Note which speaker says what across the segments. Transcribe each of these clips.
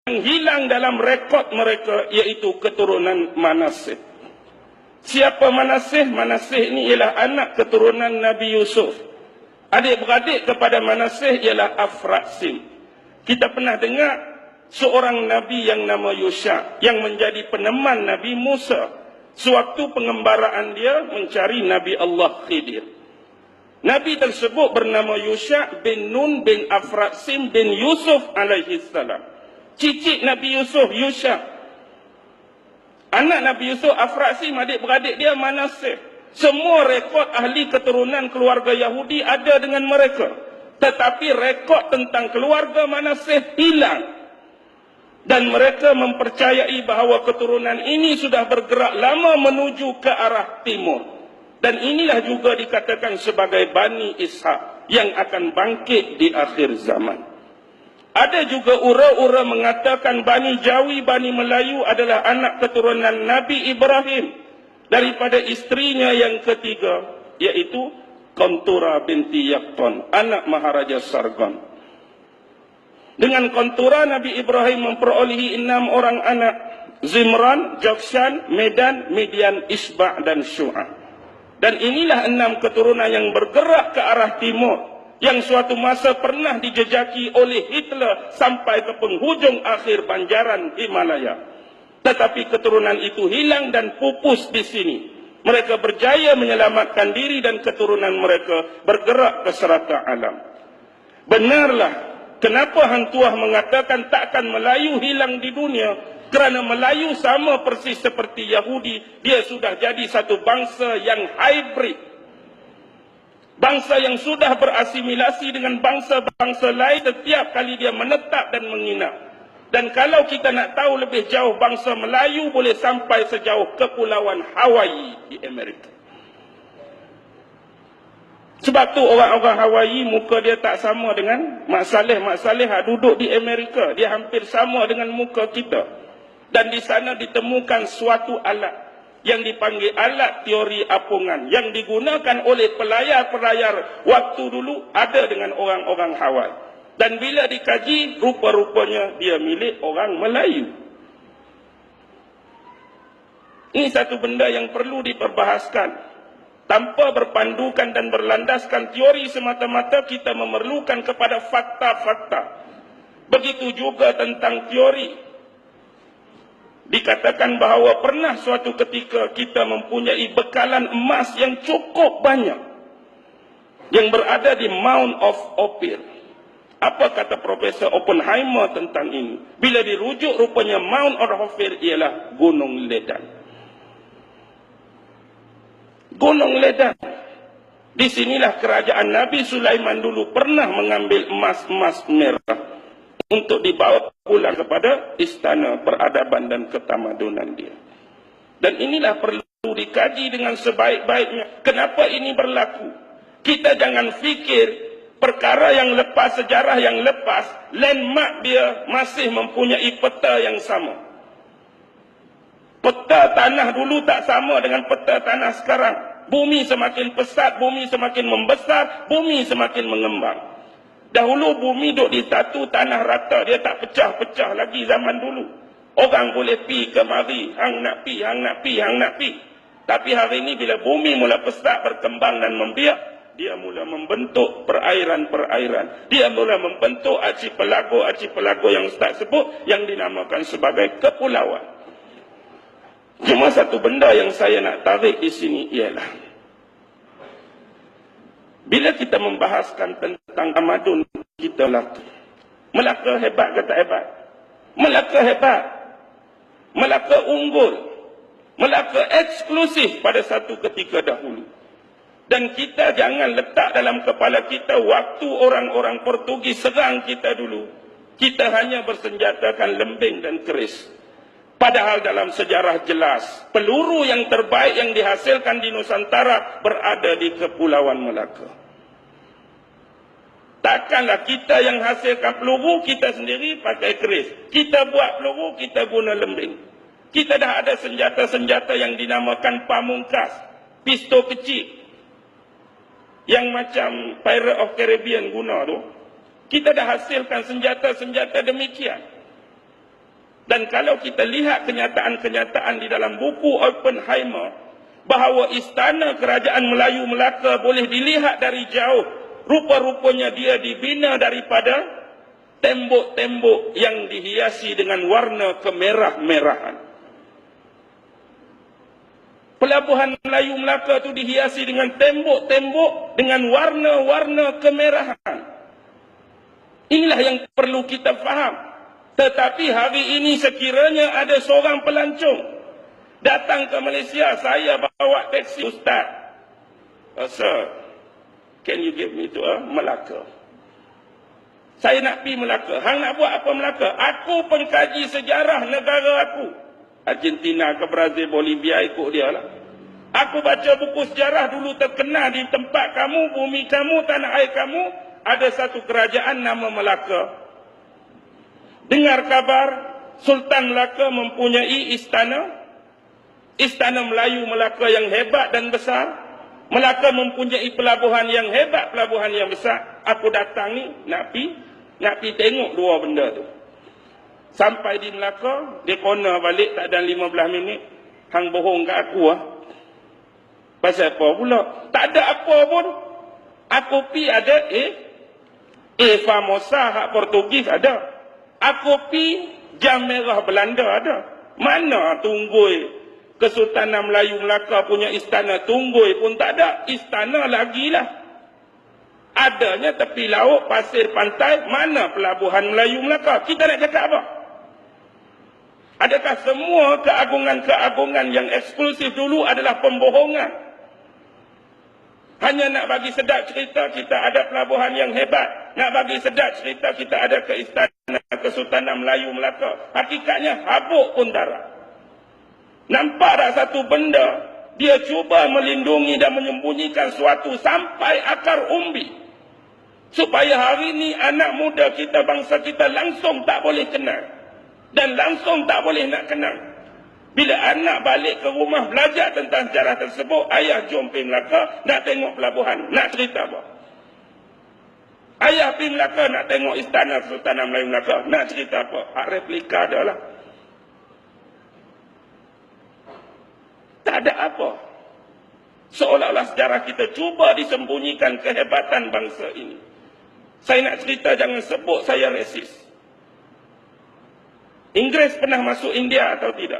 Speaker 1: yang hilang dalam rekod mereka, iaitu keturunan Manasih. Siapa Manasih? Manasih ini ialah anak keturunan Nabi Yusuf. Adik-beradik kepada Manasih ialah Afraksim. Kita pernah dengar seorang Nabi yang nama Yusha, yang menjadi peneman Nabi Musa sewaktu pengembaraan dia mencari Nabi Allah Khidir. Nabi tersebut bernama Yusha bin Nun bin Afraksim bin Yusuf alaihi salam. Cicit Nabi Yusuf, Yusha. Anak Nabi Yusuf, Afraksim, adik-beradik dia Manasih. Semua rekod ahli keturunan keluarga Yahudi ada dengan mereka. Tetapi rekod tentang keluarga Manasih hilang. Dan mereka mempercayai bahawa keturunan ini sudah bergerak lama menuju ke arah timur. Dan inilah juga dikatakan sebagai Bani Ishak yang akan bangkit di akhir zaman. Ada juga ura-ura mengatakan Bani Jawi, Bani Melayu adalah anak keturunan Nabi Ibrahim daripada istrinya yang ketiga, iaitu Kontura binti Yakton, anak Maharaja Sargon. Dengan Kontura, Nabi Ibrahim memperolehi 6 orang anak: Zimran, Jokshan, Medan, Midian, Isba' dan Syu'ah. Dan inilah 6 keturunan yang bergerak ke arah timur, yang suatu masa pernah dijejaki oleh Hitler sampai ke penghujung akhir banjaran Himalaya. Tetapi keturunan itu hilang dan pupus di sini. Mereka berjaya menyelamatkan diri dan keturunan mereka bergerak ke serata alam. Benarlah kenapa Hang Tuah mengatakan takkan Melayu hilang di dunia, kerana Melayu sama persis seperti Yahudi, dia sudah jadi satu bangsa yang hybrid. Bangsa yang sudah berasimilasi dengan bangsa-bangsa lain setiap kali dia menetap dan menginap. Dan kalau kita nak tahu lebih jauh, bangsa Melayu boleh sampai sejauh Kepulauan Hawaii di Amerika. Sebab tu orang-orang Hawaii muka dia tak sama dengan Mak Saleh duduk di Amerika. Dia hampir sama dengan muka kita. Dan di sana ditemukan suatu alat yang dipanggil alat teori apungan, yang digunakan oleh pelayar-pelayar waktu dulu, ada dengan orang-orang Hawaii. Dan bila dikaji, rupa-rupanya dia milik orang Melayu. Ini satu benda yang perlu diperbahaskan. Tanpa berpandukan dan berlandaskan teori semata-mata, kita memerlukan kepada fakta-fakta. Begitu juga tentang teori. Dikatakan bahawa pernah suatu ketika kita mempunyai bekalan emas yang cukup banyak yang berada di Mount of Ophir. Apa kata Profesor Oppenheimer tentang ini? Bila dirujuk, rupanya Mount of Ophir ialah Gunung Ledan. Gunung Ledan. Di sinilah kerajaan Nabi Sulaiman dulu pernah mengambil emas-emas merah untuk dibawa pulang kepada istana peradaban dan ketamadunan dia. Dan inilah perlu dikaji dengan sebaik-baiknya. Kenapa ini berlaku? Kita jangan fikir perkara yang lepas, sejarah yang lepas, landmark dia masih mempunyai peta yang sama. Peta tanah dulu tak sama dengan peta tanah sekarang. Bumi semakin pesat, bumi semakin membesar, bumi semakin mengembang. Dahulu bumi duk ditatu tanah rata, dia tak pecah-pecah lagi zaman dulu. Orang boleh pi ke mari, hang nak pi, hang nak pi, hang nak pi. Tapi hari ini bila bumi mula pesat, berkembang dan membiak, dia mula membentuk perairan-perairan. Dia mula membentuk archipelago yang Ustaz sebut, yang dinamakan sebagai kepulauan. Cuma satu benda yang saya nak tarik di sini ialah, bila kita membahaskan tentang tamadun kita Melaka. Melaka hebat ke tak hebat? Melaka hebat. Melaka unggul. Melaka eksklusif pada satu ketika dahulu. Dan kita jangan letak dalam kepala kita waktu orang-orang Portugis serang kita dulu, kita hanya bersenjatakan lembing dan keris. Padahal dalam sejarah jelas, peluru yang terbaik yang dihasilkan di Nusantara berada di Kepulauan Melaka. Takkanlah kita yang hasilkan peluru, kita sendiri pakai keris. Kita buat peluru, kita guna lembing. Kita dah ada senjata-senjata yang dinamakan pamungkas, pistol kecil, yang macam Pirate of Caribbean guna tu. Kita dah hasilkan senjata-senjata demikian. Dan kalau kita lihat kenyataan-kenyataan di dalam buku Oppenheimer, bahawa istana kerajaan Melayu Melaka boleh dilihat dari jauh, rupa-rupanya dia dibina daripada tembok-tembok yang dihiasi dengan warna kemerah-merahan. Pelabuhan Melayu Melaka itu dihiasi dengan tembok-tembok dengan warna-warna kemerahan. Inilah yang perlu kita faham. Tetapi hari ini sekiranya ada seorang pelancong datang ke Malaysia, saya bawa teksi, Ustaz, sir, can you give me to Melaka? Saya nak pergi Melaka. Hang nak buat apa Melaka? Aku pengkaji sejarah negara aku. Argentina ke Brazil, Bolivia, ikut dia lah. Aku baca buku sejarah dulu terkenal di tempat kamu, bumi kamu, tanah air kamu, ada satu kerajaan nama Melaka. Dengar kabar, Sultan Melaka mempunyai istana Melayu Melaka yang hebat dan besar. Melaka mempunyai pelabuhan yang hebat, pelabuhan yang besar. Aku datang ni, nak pi tengok dua benda tu. Sampai di Melaka, dia corner balik tak ada 15 minit. Hang bohong kat aku Pasal apa pula? Tak ada apa pun. Aku pi ada famosa hak Portugis ada. Aku pi jam merah Belanda ada. Mana Tunggui Kesultanan Melayu Melaka punya istana? Tunggui pun tak ada. Istana lagi lah. Adanya tepi laut, pasir pantai. Mana pelabuhan Melayu Melaka? Kita nak cakap apa? Adakah semua keagungan-keagungan yang eksklusif dulu adalah pembohongan? Hanya nak bagi sedap cerita kita ada pelabuhan yang hebat. Nak bagi sedap cerita kita ada ke istana Kesultanan Melayu Melaka. Hakikatnya habuk pun darah. Nampak tak satu benda? Dia cuba melindungi dan menyembunyikan suatu sampai akar umbi. Supaya hari ini anak muda kita, bangsa kita langsung tak boleh kenal. Dan langsung tak boleh nak kenal. Bila anak balik ke rumah belajar tentang sejarah tersebut, ayah jom pergi Melaka nak tengok pelabuhan. Nak cerita apa? Ayah pergi Melaka nak tengok istana Kesultanan Melayu Melaka. Nak cerita apa? Hak replika dia lah. Tak ada apa. Seolah-olah sejarah kita cuba disembunyikan kehebatan bangsa ini. Saya nak cerita, jangan sebut saya resis. Inggeris pernah masuk India atau tidak?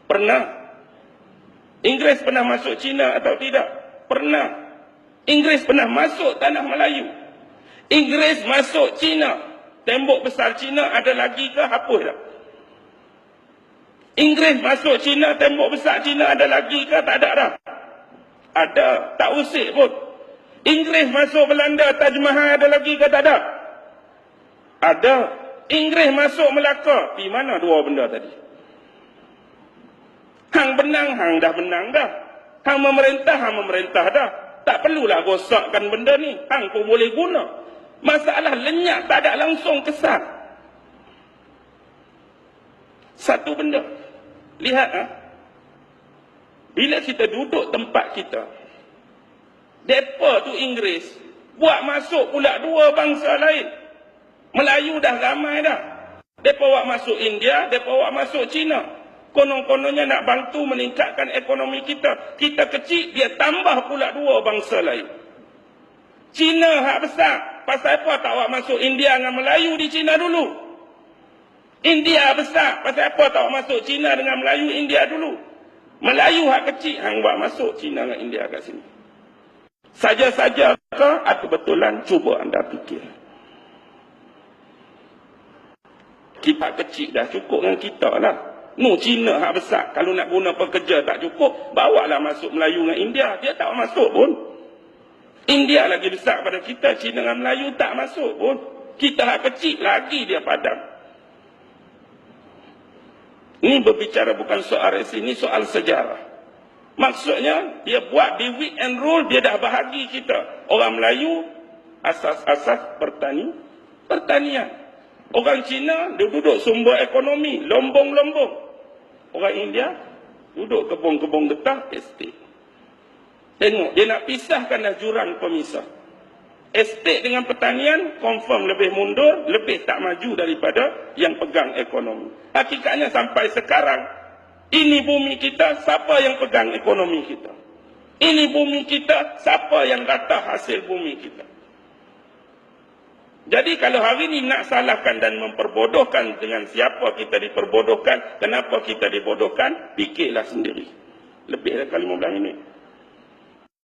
Speaker 1: Pernah. Inggeris pernah masuk China atau tidak? Pernah. Inggeris pernah masuk tanah Melayu. Inggeris masuk China. Tembok besar China ada lagi ke? Hapus dah. Inggeris masuk China, tembok besar China ada lagi ke? Tak ada dah. Ada. Tak usik pun. Inggeris masuk Belanda, Taj Mahal ada lagi ke? Tak ada. Ada. Inggeris masuk Melaka. Di mana dua benda tadi? Hang benang, hang dah benang dah. Hang memerintah dah. Tak perlulah rosakkan benda ni. Hang pun boleh guna. Masalah lenyap, tak ada langsung kesan. Satu benda. Lihat bila kita duduk tempat kita, depa tu Inggeris buat masuk pula dua bangsa lain. Melayu dah ramai dah. Depa buat masuk India, depa buat masuk China. Konon-kononnya nak bantu meningkatkan ekonomi kita. Kita kecil, dia tambah pula dua bangsa lain. China hak besar. Pasal apa tak awak masuk India dengan Melayu di China dulu? India besar. Pasal apa tak awak masuk China dengan Melayu India dulu? Melayu hak kecil, hang buat masuk China dengan India kat sini. Saja-saja ke atau betulan? Cuba anda fikir. Kita kecil dah cukup dengan kita lah. China hak besar. Kalau nak guna pekerja tak cukup, bawalah masuk Melayu dengan India. Dia tak masuk pun. India lagi besar pada kita. China dengan Melayu tak masuk pun. Kita hak kecil lagi dia padam. Ini berbicara bukan soal resi, ini soal sejarah. Maksudnya, dia buat di weekend rule, dia dah bahagi kita. Orang Melayu, asas-asas pertanian. Orang Cina, dia duduk sumber ekonomi, lombong-lombong. Orang India, duduk kebun-kebun getah, estate. Tengok, dia nak pisahkan dah jurang pemisah. Estate dengan pertanian confirm lebih mundur, lebih tak maju daripada yang pegang ekonomi. Hakikatnya sampai sekarang, ini bumi kita, siapa yang pegang ekonomi kita? Ini bumi kita, siapa yang datang hasil bumi kita? Jadi kalau hari ini nak salahkan dan memperbodohkan dengan siapa kita diperbodohkan, kenapa kita dibodohkan, fikirlah sendiri. Lebih dari 15 minit.